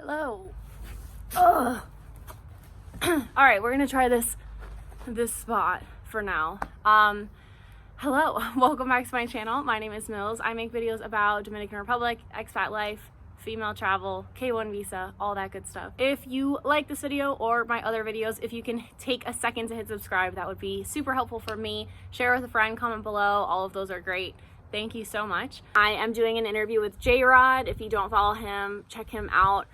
Hello. Ugh. All right, we're gonna try this spot for now. Hello, welcome back to my channel. My name is Mills. I make videos about Dominican Republic, expat life, female travel, K1 visa, all that good stuff. If you like this video or my other videos, if you can take a second to hit subscribe, that would be super helpful for me. Share with a friend, comment below, all of those are great. Thank you so much. I am doing an interview with J-Rod. If you don't follow him, check him out.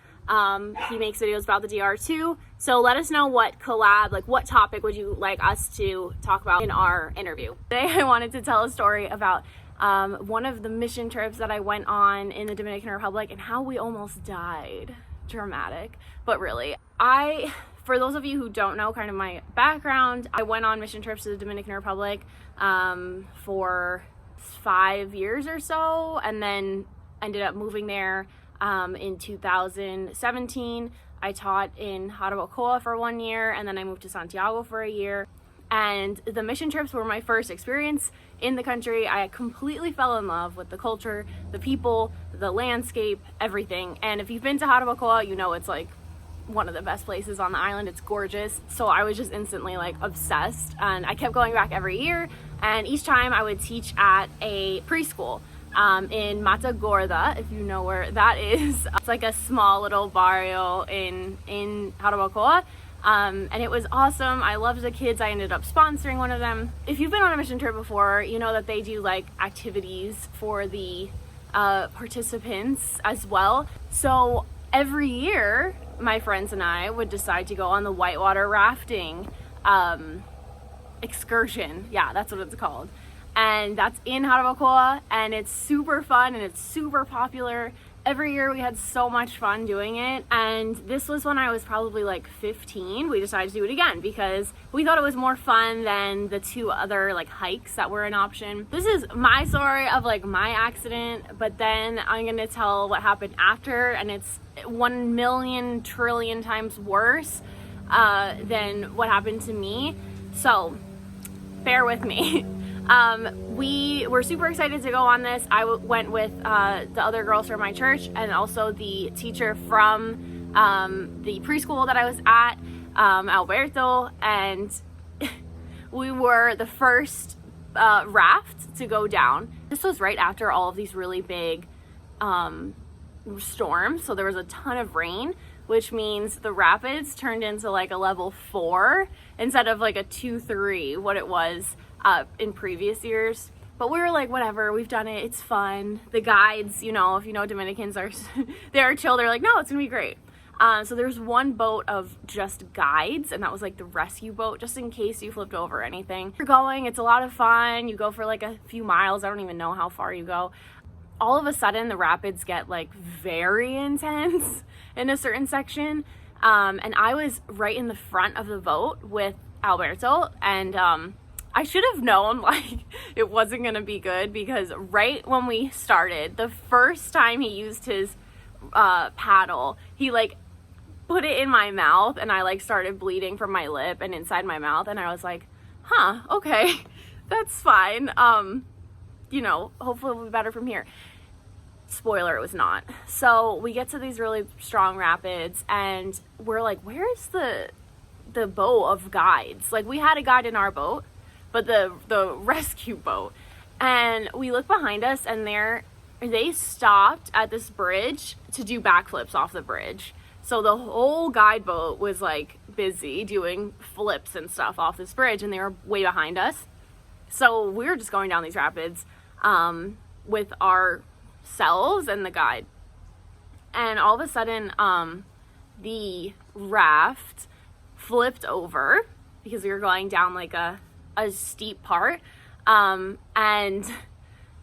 He makes videos about the DR too. So let us know what collab, like what topic would you like us to talk about in our interview. Today I wanted to tell a story about one of the mission trips that I went on in the Dominican Republic and how we almost died. Dramatic, but really. For those of you who don't know kind of my background, I went on mission trips to the Dominican Republic for 5 years or so, and then ended up moving there in 2017. I taught in Jarabacoa for 1 year, and then I moved to Santiago for a year. And the mission trips were my first experience in the country. I completely fell in love with the culture, the people, the landscape, everything. And if you've been to Jarabacoa, you know it's like one of the best places on the island. It's gorgeous. So I was just instantly like obsessed, and I kept going back every year. And each time I would teach at a preschool in Mata Gorda, if you know where that is. It's like a small little barrio in Jarabacoa. And it was awesome. I loved the kids. I ended up sponsoring one of them. If you've been on a mission trip before, you know that they do like activities for the participants as well. So every year, my friends and I would decide to go on the whitewater rafting excursion. Yeah, that's what it's called. And that's in Jarabacoa, and it's super fun and it's super popular. Every year we had so much fun doing it, and this was when I was probably like 15. We decided to do it again because we thought it was more fun than the two other like hikes that were an option. This is my story of like my accident, but then I'm gonna tell what happened after, and it's 1 million trillion times worse than what happened to me. So bear with me. We were super excited to go on this. I went with the other girls from my church and also the teacher from the preschool that I was at, Alberto, and we were the first raft to go down. This was right after all of these really big storms, so there was a ton of rain, which means the rapids turned into like a level 4 instead of like a 2-3, what it was in previous years. But we were like, whatever, we've done it, it's fun. The guides, you know, if you know Dominicans, they're chill. They're like, no, it's gonna be great. So there's one boat of just guides, and that was like the rescue boat, just in case you flipped over or anything. You're going, it's a lot of fun. You go for like a few miles. I don't even know how far you go. All of a sudden the rapids get like very intense in a certain section. And I was right in the front of the boat with Alberto, and I should have known like it wasn't gonna be good, because right when we started, the first time he used his paddle, he like put it in my mouth, and I like started bleeding from my lip and inside my mouth, and I was like, huh, okay, that's fine. You know, hopefully it'll be better from here. Spoiler, it was not. So we get to these really strong rapids, and we're like, where's the boat of guides? Like, we had a guide in our boat, but the rescue boat, and we look behind us, and they stopped at this bridge to do backflips off the bridge. So the whole guide boat was like busy doing flips and stuff off this bridge, and they were way behind us. So we were just going down these rapids with ourselves and the guide, and all of a sudden the raft flipped over because we were going down like a steep part, and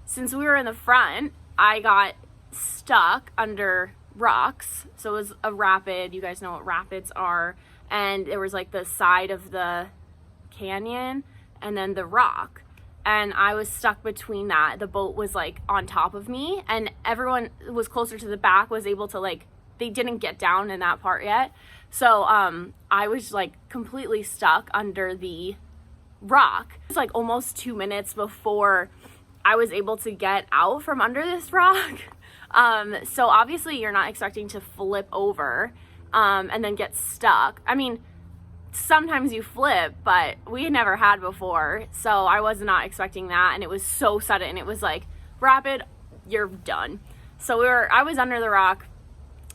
since we were in the front, I got stuck under rocks. So it was a rapid, you guys know what rapids are, and there was like the side of the canyon and then the rock, and I was stuck between that. The boat was like on top of me, and everyone was closer to the back was able to like, they didn't get down in that part yet. So I was like completely stuck under the rock. It was like almost 2 minutes before I was able to get out from under this rock. So obviously you're not expecting to flip over and then get stuck. I mean, sometimes you flip, but we had never had before, so I was not expecting that, and it was so sudden. It was like, rapid, you're done. So I was under the rock.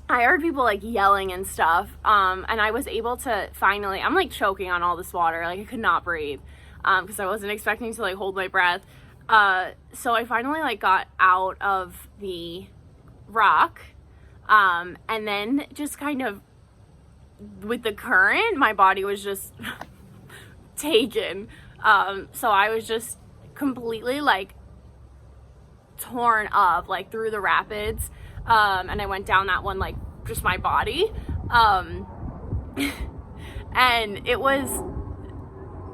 I heard people like yelling and stuff, and I was able to finally, I'm like choking on all this water, like I could not breathe, because I wasn't expecting to like hold my breath. So I finally like got out of the rock, and then just kind of with the current, my body was just taken. So I was just completely like torn up like through the rapids, and I went down that one like just my body, and it was,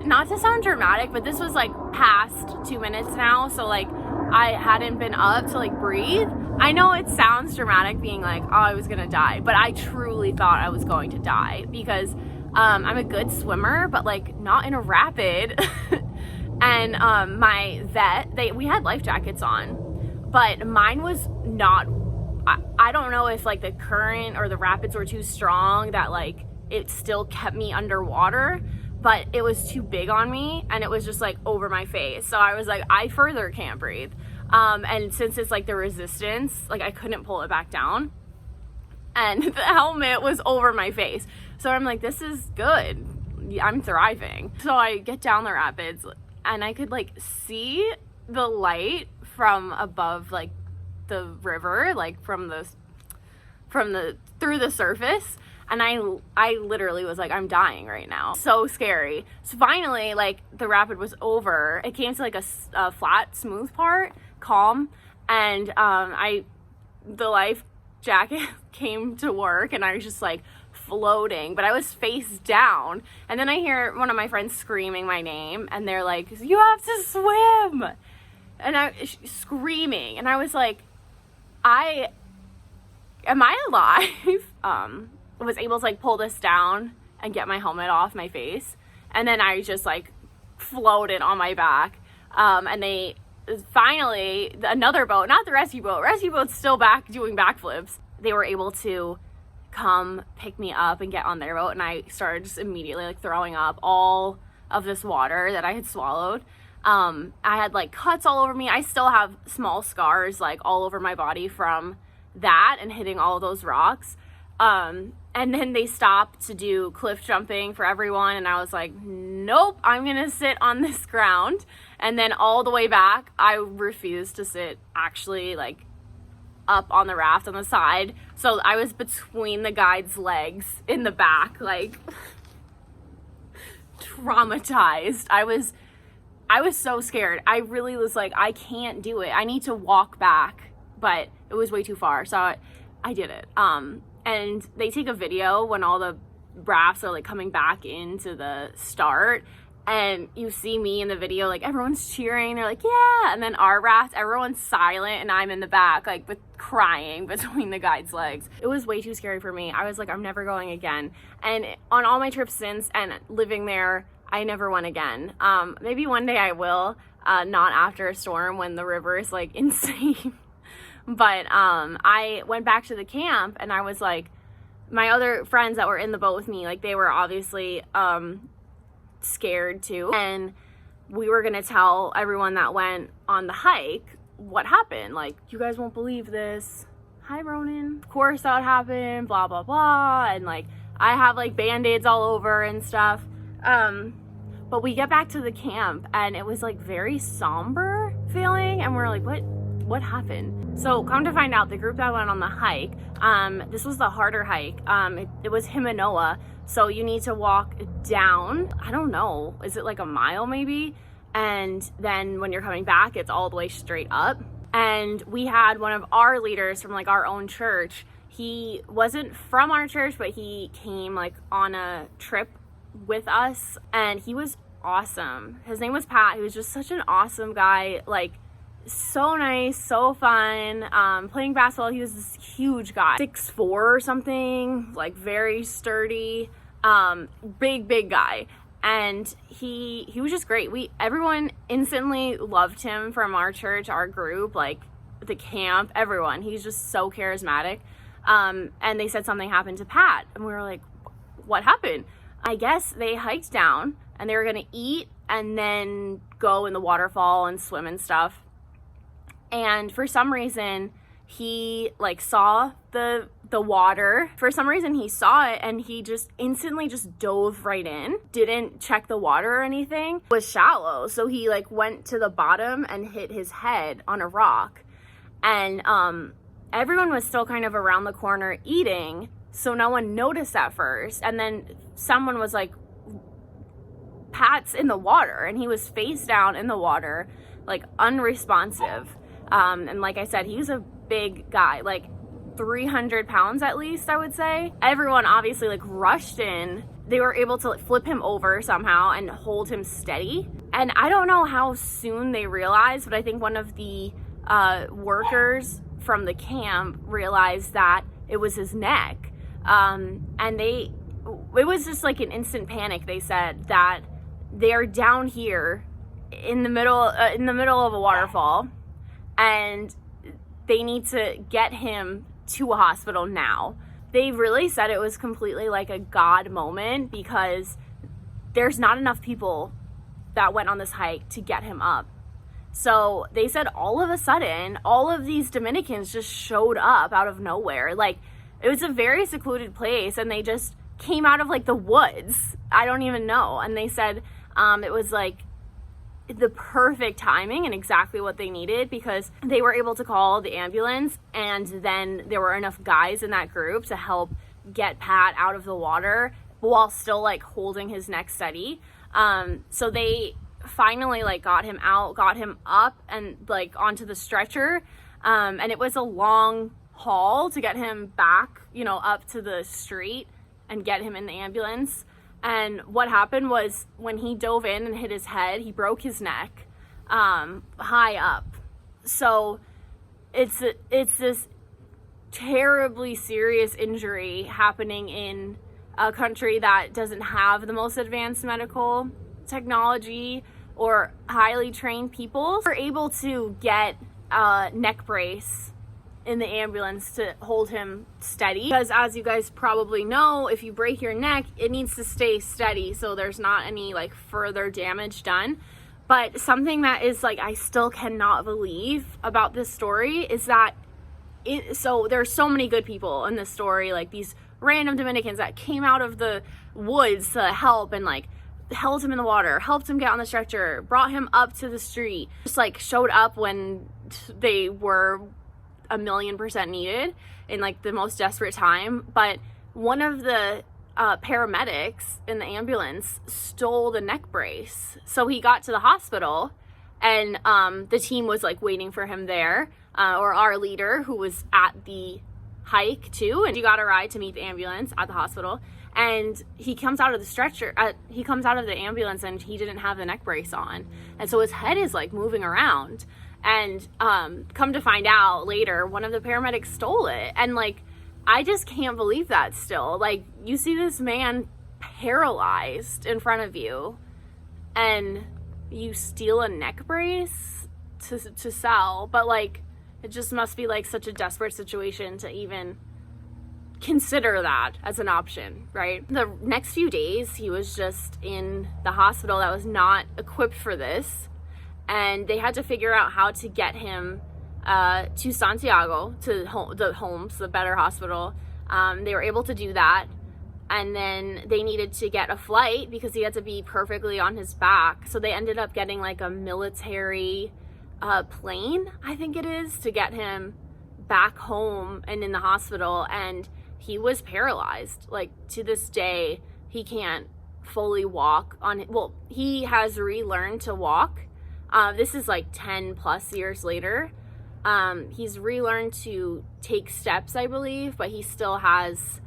not to sound dramatic, but this was like past 2 minutes now, so like I hadn't been up to like breathe. I know it sounds dramatic being like, oh, I was gonna die, but I truly thought I was going to die because I'm a good swimmer, but like not in a rapid. And my vet, we had life jackets on, but mine was not, I don't know if like the current or the rapids were too strong that like it still kept me underwater, but it was too big on me and it was just like over my face. So I was like, I further can't breathe. And since it's like the resistance, like I couldn't pull it back down, and the helmet was over my face. So I'm like, this is good. I'm thriving. So I get down the rapids and I could like see the light from above, like the river, like from the through the surface. And I literally was like, I'm dying right now. So scary. So finally, like the rapid was over. It came to like a flat, smooth part, calm. And the life jacket came to work and I was just like floating, but I was face down. And then I hear one of my friends screaming my name and they're like, you have to swim. And screaming. And I was like, am I alive? Was able to like pull this down and get my helmet off my face, and then I just like floated on my back, and they finally, another boat, not the rescue boat's still back doing backflips, they were able to come pick me up and get on their boat, and I started just immediately like throwing up all of this water that I had swallowed. I had like cuts all over me. I still have small scars like all over my body from that and hitting all of those rocks. And then they stopped to do cliff jumping for everyone, and I was like, nope, I'm gonna sit on this ground. And then all the way back, I refused to sit actually like up on the raft on the side. So I was between the guide's legs in the back, like traumatized. I was so scared. I really was like, I can't do it. I need to walk back, but it was way too far. So I did it. And they take a video when all the rafts are like coming back into the start, and you see me in the video, like everyone's cheering, they're like, yeah. And then our raft, everyone's silent and I'm in the back, like with crying between the guide's legs. It was way too scary for me. I was like, I'm never going again. And on all my trips since and living there, I never went again. Maybe one day I will, not after a storm when the river is like insane. But I went back to the camp and I was like, my other friends that were in the boat with me, like they were obviously scared too. And we were gonna tell everyone that went on the hike what happened. Like, you guys won't believe this. Hi, Ronan. Of course that happened, blah, blah, blah. And like, I have like Band-Aids all over and stuff. But we get back to the camp and it was like very somber feeling. And we're like, what happened? So come to find out, the group that went on the hike, this was the harder hike. It was Jimenoa. So you need to walk down, I don't know, is it like a mile maybe? And then when you're coming back, it's all the way straight up. And we had one of our leaders from like our own church. He wasn't from our church, but he came like on a trip with us and he was awesome. His name was Pat. He was just such an awesome guy, like so nice, so fun. Playing basketball, he was this huge guy, 6'4" or something, like very sturdy, big guy. And he was just great. Everyone instantly loved him from our church, our group. Like, the camp, everyone. He's just so charismatic. And they said something happened to Pat, and we were like, what happened? I guess they hiked down and they were gonna eat and then go in the waterfall and swim and stuff. And for some reason, he like saw the water. For some reason, he saw it and he just instantly just dove right in. Didn't check the water or anything. It was shallow, so he like went to the bottom and hit his head on a rock. And everyone was still kind of around the corner eating, so no one noticed at first. And then someone was like, Pat's in the water, and he was face down in the water, like unresponsive. And like I said, he was a big guy, like 300 pounds at least, I would say. Everyone obviously like rushed in. They were able to like, flip him over somehow and hold him steady. And I don't know how soon they realized, but I think one of the workers from the camp realized that it was his neck. And it was just like an instant panic. They said that they're down here in the middle of a waterfall, and they need to get him to a hospital now. They really said it was completely like a God moment, because there's not enough people that went on this hike to get him up. So they said all of a sudden, all of these Dominicans just showed up out of nowhere. Like, it was a very secluded place, and they just came out of like the woods. I don't even know. And they said it was like the perfect timing and exactly what they needed, because they were able to call the ambulance, and then there were enough guys in that group to help get Pat out of the water while still like holding his neck steady. So they finally like got him out, got him up and like onto the stretcher. And it was a long haul to get him back, up to the street and get him in the ambulance. And what happened was, when he dove in and hit his head, he broke his neck high up. So it's this terribly serious injury happening in a country that doesn't have the most advanced medical technology or highly trained people. We're able to get a neck brace in the ambulance to hold him steady, because as you guys probably know, if you break your neck, it needs to stay steady so there's not any like further damage done. But something that is like, I still cannot believe about this story is that so there's so many good people in this story, like these random Dominicans that came out of the woods to help and like held him in the water, helped him get on the stretcher, brought him up to the street, just like showed up when they were 1,000,000% needed in like the most desperate time. But one of the paramedics in the ambulance stole the neck brace, so he got to the hospital, and the team was like waiting for him there, or our leader, who was at the hike too, and he got a ride to meet the ambulance at the hospital. And he comes out of the ambulance, and he didn't have the neck brace on, and so his head is like moving around. And come to find out later, one of the paramedics stole it. And like, I just can't believe that still. Like, you see this man paralyzed in front of you, and you steal a neck brace to sell. But like, it just must be like such a desperate situation to even consider that as an option, right? The next few days, he was just in the hospital that was not equipped for this. And they had to figure out how to get him to Santiago, to the better hospital. They were able to do that. And then they needed to get a flight because he had to be perfectly on his back. So they ended up getting like a military plane, I think it is, to get him back home and in the hospital. And he was paralyzed. Like, to this day, he can't fully walk he has relearned to walk. This is like 10 plus years later. He's relearned to take steps, I believe, but he still has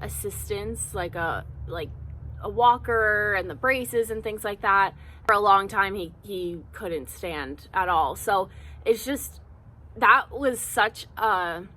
assistance, like a walker and the braces and things like that. For a long time, he couldn't stand at all. So it's just, that was such an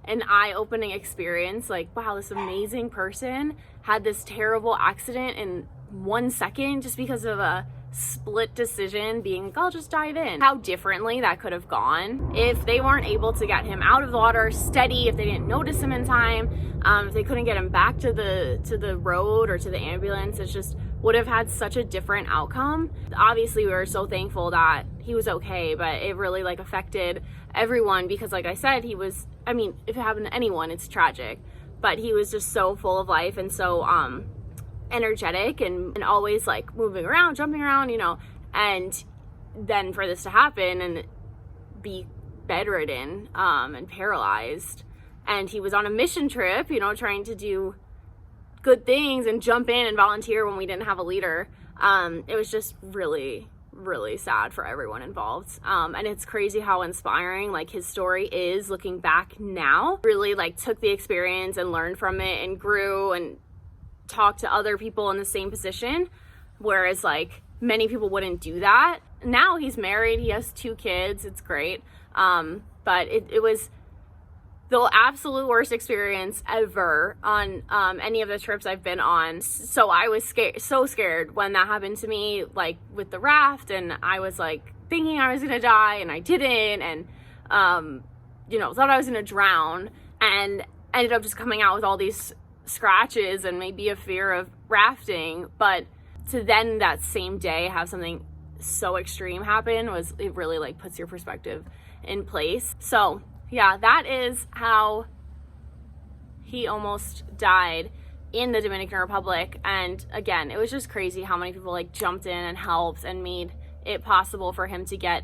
eye-opening experience. Like, wow, this amazing person had this terrible accident in 1 second just because of a split decision being like, I'll just dive in. How differently that could have gone if they weren't able to get him out of the water steady, if they didn't notice him in time, if they couldn't get him back to the road or to the ambulance. It just would have had such a different outcome. Obviously, we were so thankful that he was okay, but it really like affected everyone because, like I said, he was, I mean, if it happened to anyone, it's tragic, but he was just so full of life and so energetic and always like moving around, jumping around, you know. And then for this to happen and be bedridden and paralyzed, and he was on a mission trip, you know, trying to do good things and jump in and volunteer when we didn't have a leader. It was just really, really sad for everyone involved. And it's crazy how inspiring like his story is looking back now. Really like took the experience and learned from it and grew and talked to other people in the same position, whereas like many people wouldn't do that. Now he's married, he has 2 kids, it's great. But it was the absolute worst experience ever on any of the trips I've been on. So I was so scared when that happened to me, like with the raft, and I was like thinking I was gonna die and I didn't, and you know, thought I was gonna drown, and ended up just coming out with all these scratches and maybe a fear of rafting. But to then that same day have something so extreme happen was, it really like puts your perspective in place. So yeah, that is how he almost died in the Dominican Republic. And again, it was just crazy how many people like jumped in and helped and made it possible for him to get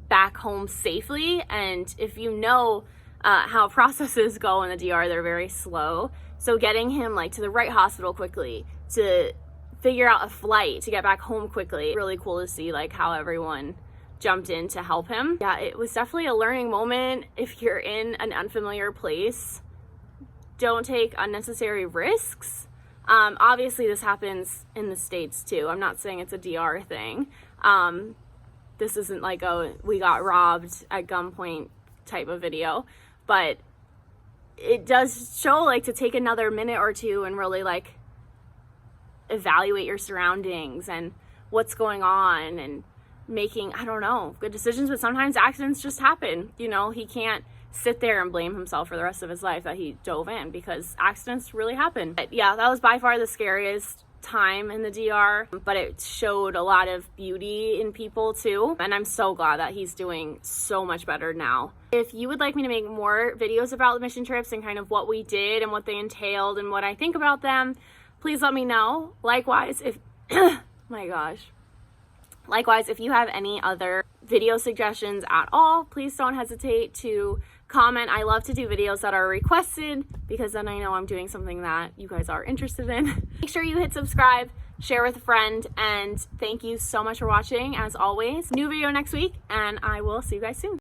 back home safely. And if you know how processes go in the DR, they're very slow. So getting him like to the right hospital quickly, to figure out a flight to get back home quickly, really cool to see like how everyone jumped in to help him. Yeah, it was definitely a learning moment. If you're in an unfamiliar place, don't take unnecessary risks. Obviously this happens in the States too. I'm not saying it's a DR thing. This isn't like a we got robbed at gunpoint type of video, but it does show like to take another minute or two and really like evaluate your surroundings and what's going on and making, I don't know, good decisions. But sometimes accidents just happen. You know, he can't sit there and blame himself for the rest of his life that he dove in, because accidents really happen. But yeah, that was by far the scariest time in the DR, but it showed a lot of beauty in people too, and I'm so glad that he's doing so much better now. If you would like me to make more videos about the mission trips and kind of what we did and what they entailed and what I think about them, please let me know. Likewise, if my gosh, likewise, if you have any other video suggestions at all, please don't hesitate to comment. I love to do videos that are requested, because then I know I'm doing something that you guys are interested in. Make sure you hit subscribe, share with a friend, and thank you so much for watching. As always, new video next week, and I will see you guys soon.